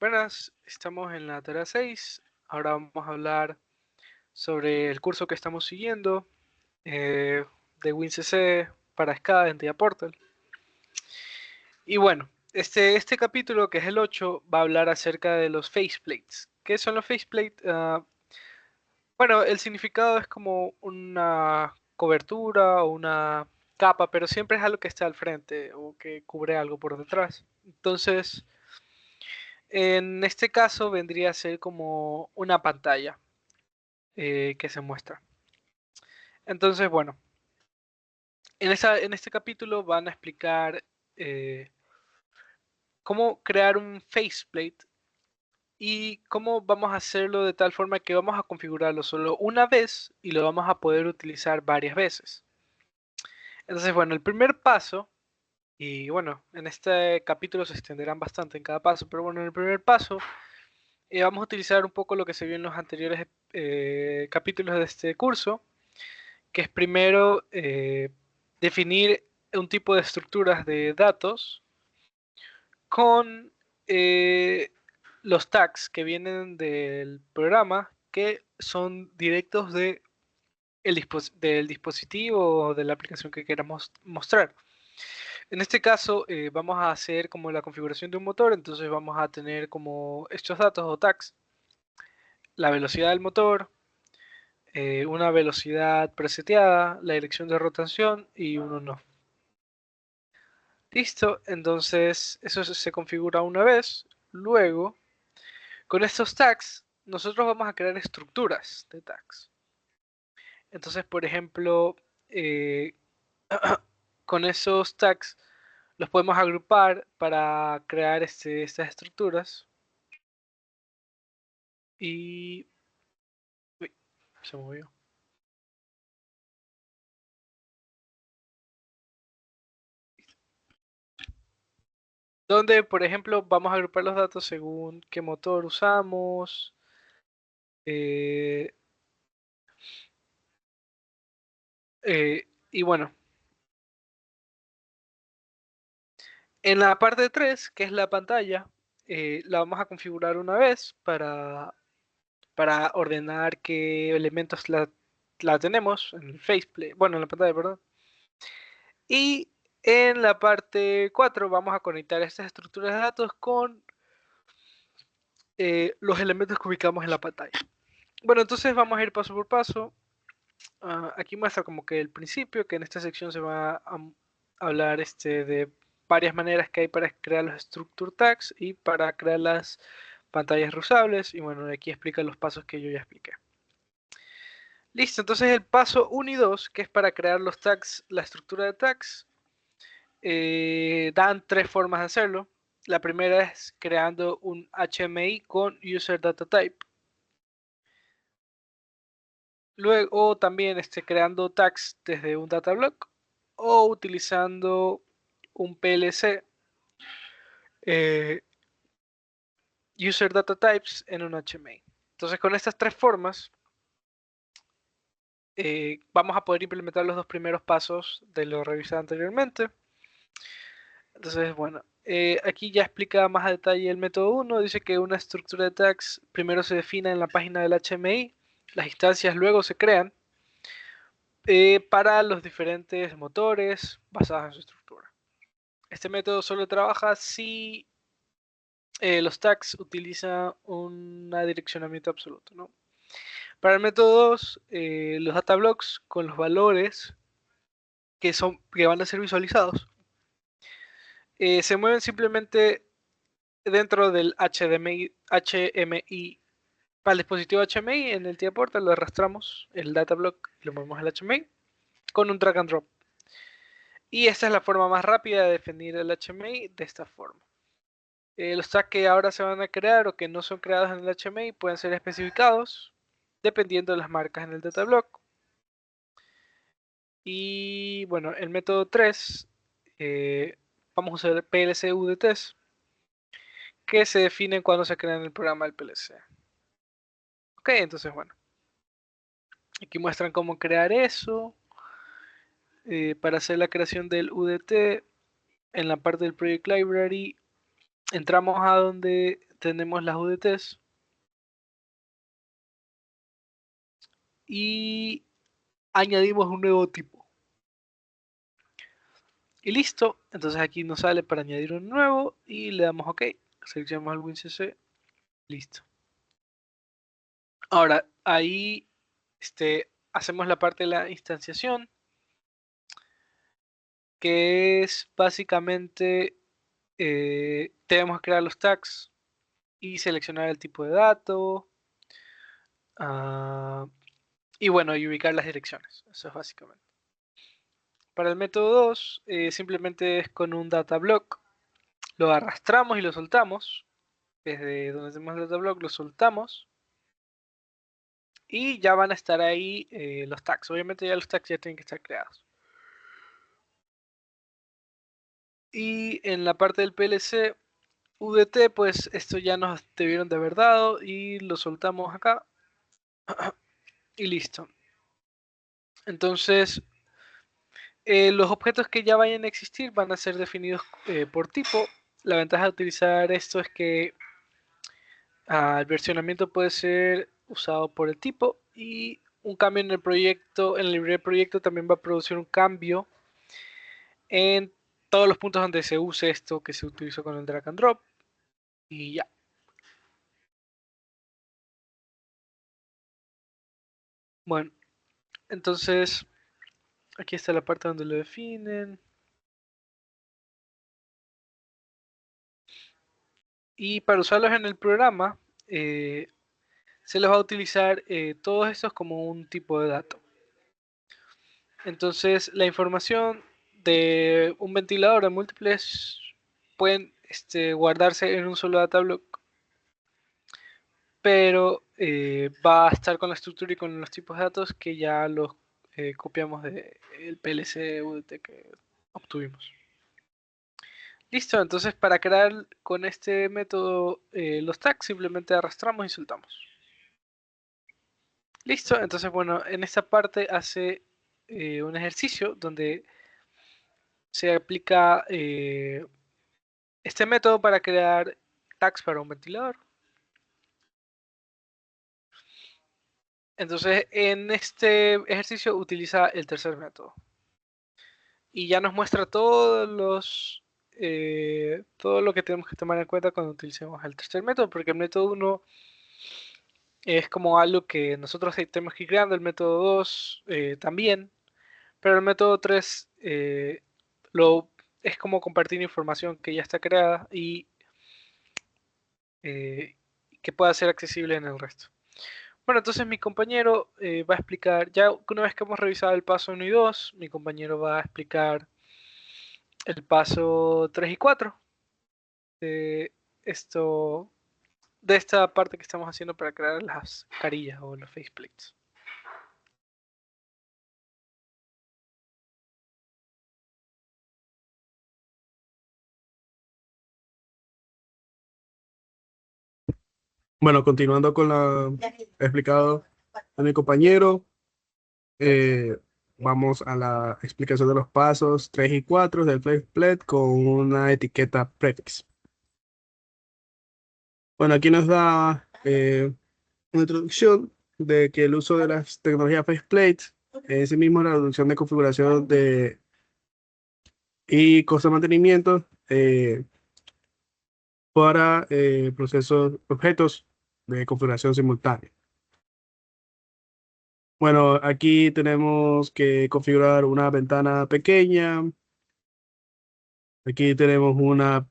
Buenas, estamos en la tarea 6. Ahora vamos a hablar sobre el curso que estamos siguiendo eh, de WinCC para SCADA en TIA Portal. Y bueno, este capítulo, que es el 8, va a hablar acerca de los faceplates. ¿Qué son los faceplates? Bueno, el significado es como una cobertura o una capa, pero siempre es algo que está al frente o que cubre algo por detrás. Entonces, en este caso vendría a ser como una pantalla que se muestra. Entonces, bueno, en este capítulo van a explicar eh, cómo crear un faceplate y cómo vamos a hacerlo de tal forma que vamos a configurarlo solo una vez y lo vamos a poder utilizar varias veces. Entonces, bueno, el primer paso, y bueno, en este capítulo se extenderán bastante en cada paso, pero bueno, en el primer paso vamos a utilizar un poco lo que se vio en los anteriores capítulos de este curso, que es primero definir un tipo de estructuras de datos con eh, los tags que vienen del programa, que son directos del dispositivo o de la aplicación que queramos mostrar. En este caso vamos a hacer como la configuración de un motor, entonces vamos a tener como estos datos o tags: la velocidad del motor, una velocidad preseteada, la dirección de rotación y uno no. Listo, entonces eso se configura una vez. Luego, con estos tags, nosotros vamos a crear estructuras de tags. Entonces, por ejemplo, eh, con esos tags los podemos agrupar para crear estas estructuras. Y... uy, se movió. Donde, por ejemplo, vamos a agrupar los datos según qué motor usamos. eh, y bueno, en la parte 3, que es la pantalla, la vamos a configurar una vez para ordenar qué elementos la tenemos en el faceplate, bueno, en la pantalla, perdón. Y en la parte 4 vamos a conectar estas estructuras de datos con los elementos que ubicamos en la pantalla. Bueno, entonces vamos a ir paso por paso. Aquí muestra como que el principio, que en esta sección se va a hablar de varias maneras que hay para crear los structure tags y para crear las pantallas reusables. Y bueno, aquí explica los pasos que yo ya expliqué. Listo, entonces el paso 1 y 2, que es para crear los tags, la estructura de tags, dan tres formas de hacerlo. La primera es creando un HMI con User Data Type. Luego también creando tags desde un data block o utilizando un PLC User Data Types en un HMI. Entonces con estas tres formas vamos a poder implementar los dos primeros pasos de lo revisado anteriormente. Entonces, bueno, aquí ya explica más a detalle el método 1. Dice que una estructura de tags primero se define en la página del HMI, las instancias luego se crean para los diferentes motores basados en su estructura. Este método solo trabaja si los tags utilizan un direccionamiento absoluto, ¿no? Para el método 2, los data blocks con los valores que van a ser visualizados se mueven simplemente dentro del HMI. Para el dispositivo HMI, en el TIA Portal lo arrastramos el data block y lo movemos al HMI con un drag and drop. Y esta es la forma más rápida de definir el HMI de esta forma. Los tags que ahora se van a crear o que no son creados en el HMI pueden ser especificados dependiendo de las marcas en el data block. Y bueno, el método 3, vamos a usar PLC UDTs, que se definen cuando se crea en el programa del PLC. Ok, entonces bueno, aquí muestran cómo crear eso. Para hacer la creación del UDT, en la parte del Project Library entramos a donde tenemos las UDTs y añadimos un nuevo tipo. Y listo, entonces aquí nos sale para añadir un nuevo y le damos OK, seleccionamos el WinCC, listo. Ahora, ahí hacemos la parte de la instanciación, que es básicamente, tenemos que crear los tags y seleccionar el tipo de dato, y bueno, y ubicar las direcciones, eso es básicamente. Para el método 2, simplemente es con un data block, lo arrastramos y lo soltamos, desde donde tenemos el data block lo soltamos, y ya van a estar ahí los tags. Obviamente ya los tags ya tienen que estar creados. Y en la parte del PLC UDT, pues esto ya nos debieron de haber dado y lo soltamos acá y listo. Entonces, los objetos que ya vayan a existir van a ser definidos por tipo. La ventaja de utilizar esto es que el versionamiento puede ser usado por el tipo y un cambio en el proyecto, en la librería de proyecto también va a producir un cambio en todos los puntos donde se use esto que se utilizó con el drag and drop y ya. Bueno, entonces aquí está la parte donde lo definen. Y para usarlos en el programa, se los va a utilizar todos estos como un tipo de dato. Entonces, la información de un ventilador de múltiples pueden guardarse en un solo data block, pero va a estar con la estructura y con los tipos de datos que ya los copiamos del PLC UDT que obtuvimos. Listo, entonces para crear con este método los tags simplemente arrastramos y soltamos. Listo, entonces bueno, en esta parte hace un ejercicio donde se aplica este método para crear tags para un ventilador. Entonces en este ejercicio utiliza el tercer método. Y ya nos muestra todo lo que tenemos que tomar en cuenta cuando utilicemos el tercer método, porque el método 1 es como algo que nosotros tenemos que ir creando, el método 2 también, pero el método 3 es como compartir información que ya está creada y eh, que pueda ser accesible en el resto. Bueno, entonces mi compañero va a explicar, ya una vez que hemos revisado el paso 1 y 2, mi compañero va a explicar el paso 3 y 4 de esto, de esta parte que estamos haciendo para crear las carillas o los faceplates. Bueno, continuando con la explicado a mi compañero, eh, vamos a la explicación de los pasos 3 y 4 del faceplate con una etiqueta prefix. Bueno, aquí nos da una introducción de que el uso de las tecnologías faceplate en sí mismo la reducción de configuración y costo de mantenimiento para procesos, objetos de configuración simultánea. Bueno, aquí tenemos que configurar una ventana pequeña. Aquí tenemos una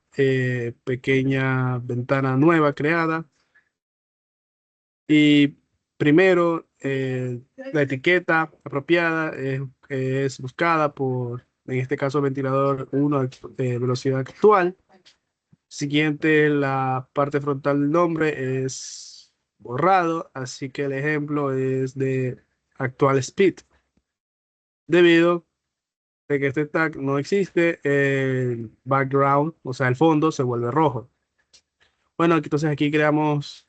pequeña ventana nueva creada. Y primero, la etiqueta apropiada es buscada por, en este caso, ventilador 1 de velocidad actual. Siguiente, la parte frontal del nombre es borrado, así que el ejemplo es de actual speed. Debido de que este tag no existe, el background, o sea, el fondo se vuelve rojo. Bueno, entonces aquí creamos,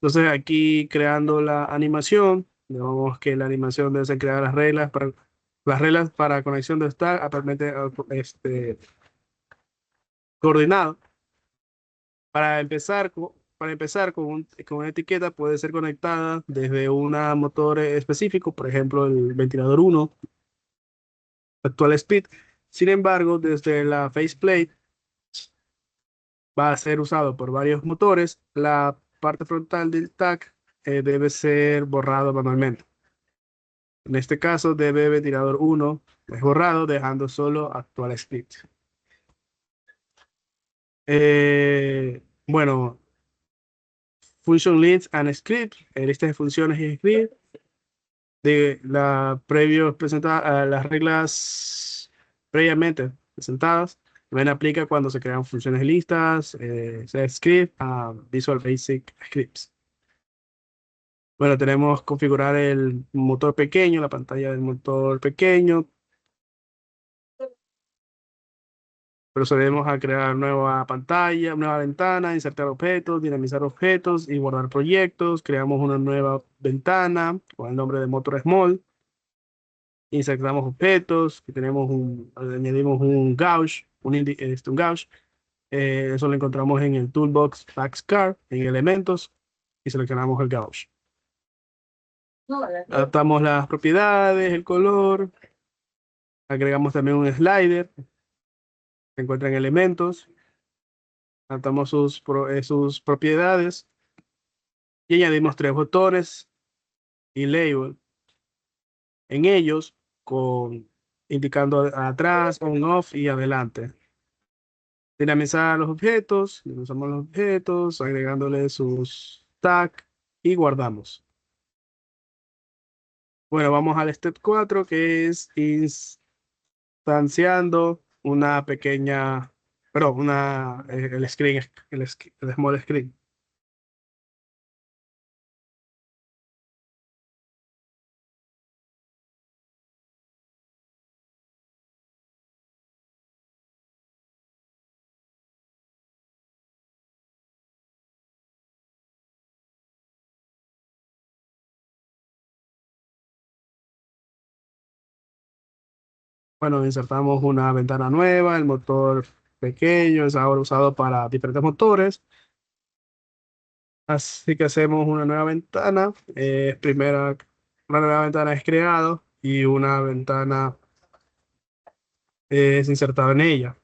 entonces aquí creando la animación, digamos que la animación debe ser crear las reglas para Las reglas para conexión de stack actualmente coordinado. Para empezar con una etiqueta puede ser conectada desde un motor específico, por ejemplo, el ventilador 1, actual speed. Sin embargo, desde la faceplate va a ser usado por varios motores. La parte frontal del tag debe ser borrado manualmente. En este caso, debe ventilador 1 es borrado, dejando solo actual speed. Bueno, function lists and scripts, listas de funciones y scripts. De la previo presentada, las reglas previamente presentadas también aplica cuando se crean funciones listas, set script, Visual Basic Scripts. Bueno, tenemos configurar el motor pequeño, la pantalla del motor pequeño. Procedemos a crear nueva pantalla, nueva ventana, insertar objetos, dinamizar objetos y guardar proyectos. Creamos una nueva ventana con el nombre de Motor Small. Insertamos objetos, y añadimos un gauge, un gauge. Eso lo encontramos en el toolbox Backscar, en elementos, y seleccionamos el gauge. Adaptamos las propiedades, el color, agregamos también un slider, se encuentra en elementos, adaptamos sus propiedades y añadimos 3 botones y label en ellos, indicando atrás, on, off y adelante. Dinamizar los objetos, dinamizamos los objetos, agregándole sus tags y guardamos. Bueno, vamos al step 4, que es instanciando una pequeña, perdón, el screen, el small screen. Bueno, insertamos una ventana nueva, el motor pequeño es ahora usado para diferentes motores. Así que hacemos una nueva ventana. Una nueva ventana es creado y una ventana es insertada en ella.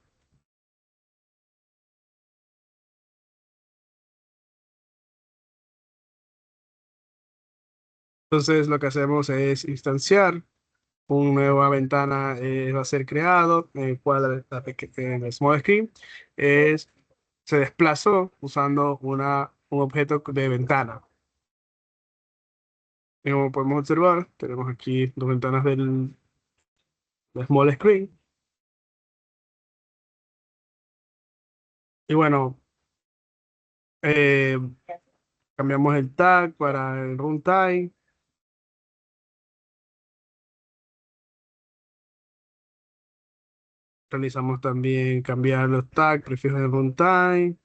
Entonces lo que hacemos es instanciar. Una nueva ventana va a ser creado, en el cual el small screen es, se desplazó usando un objeto de ventana. Y como podemos observar, tenemos aquí 2 ventanas del small screen. Y bueno, eh, cambiamos el tag para el runtime. Realizamos también cambiar los tags, prefijos de runtime.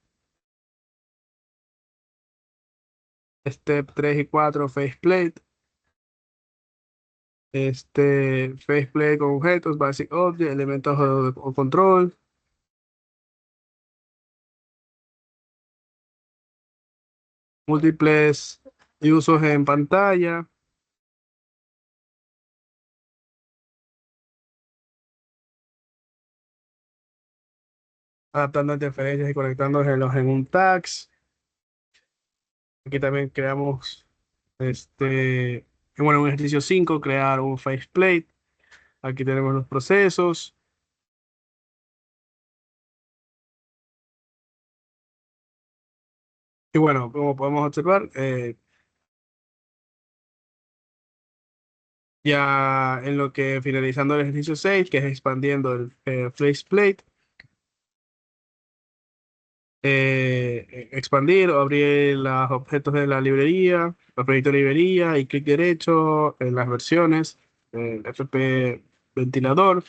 Step 3 y 4, faceplate. Faceplate con objetos, basic object, elementos o control. Múltiples usos en pantalla. Adaptando interferencias y conectando relojes en un tags. Aquí también creamos bueno, un ejercicio 5, crear un faceplate. Aquí tenemos los procesos. Y bueno, como podemos observar, ya en lo que finalizando el ejercicio 6, que es expandiendo el faceplate, expandir o abrir los objetos de la librería, los proyectos de librería y clic derecho en las versiones, FP ventilador,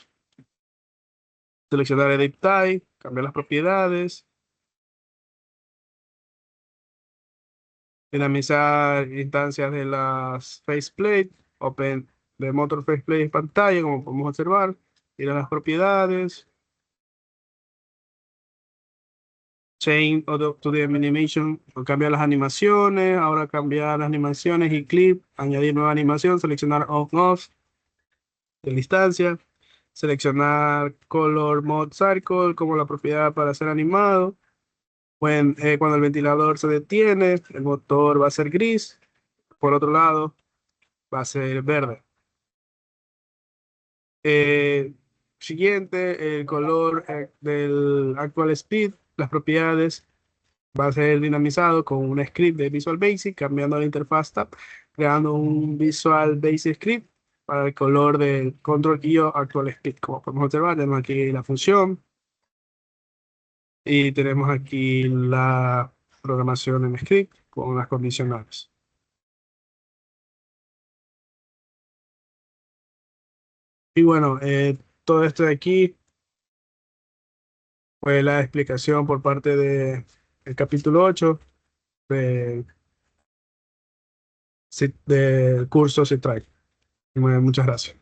seleccionar Edit Type, cambiar las propiedades, dinamizar instancias de las faceplate, Open de motor faceplate pantalla, como podemos observar. Ir a las propiedades. Change to the animation, cambiar las animaciones, ahora cambiar las animaciones y clip, añadir nueva animación, seleccionar on-off de la instancia, seleccionar color mode circle como la propiedad para ser animado. Cuando el ventilador se detiene, el motor va a ser gris, por otro lado va a ser verde. Eh, Siguiente, el color del actual speed, las propiedades. Va a ser dinamizado con un script de Visual Basic, cambiando la interfaz tab, creando un Visual Basic script para el color del control IO actual speed. Como podemos observar, tenemos aquí la función y tenemos aquí la programación en script con las condicionales. Y bueno, todo esto de aquí fue la explicación por parte del capítulo 8 de, del curso C-Track. Muchas gracias.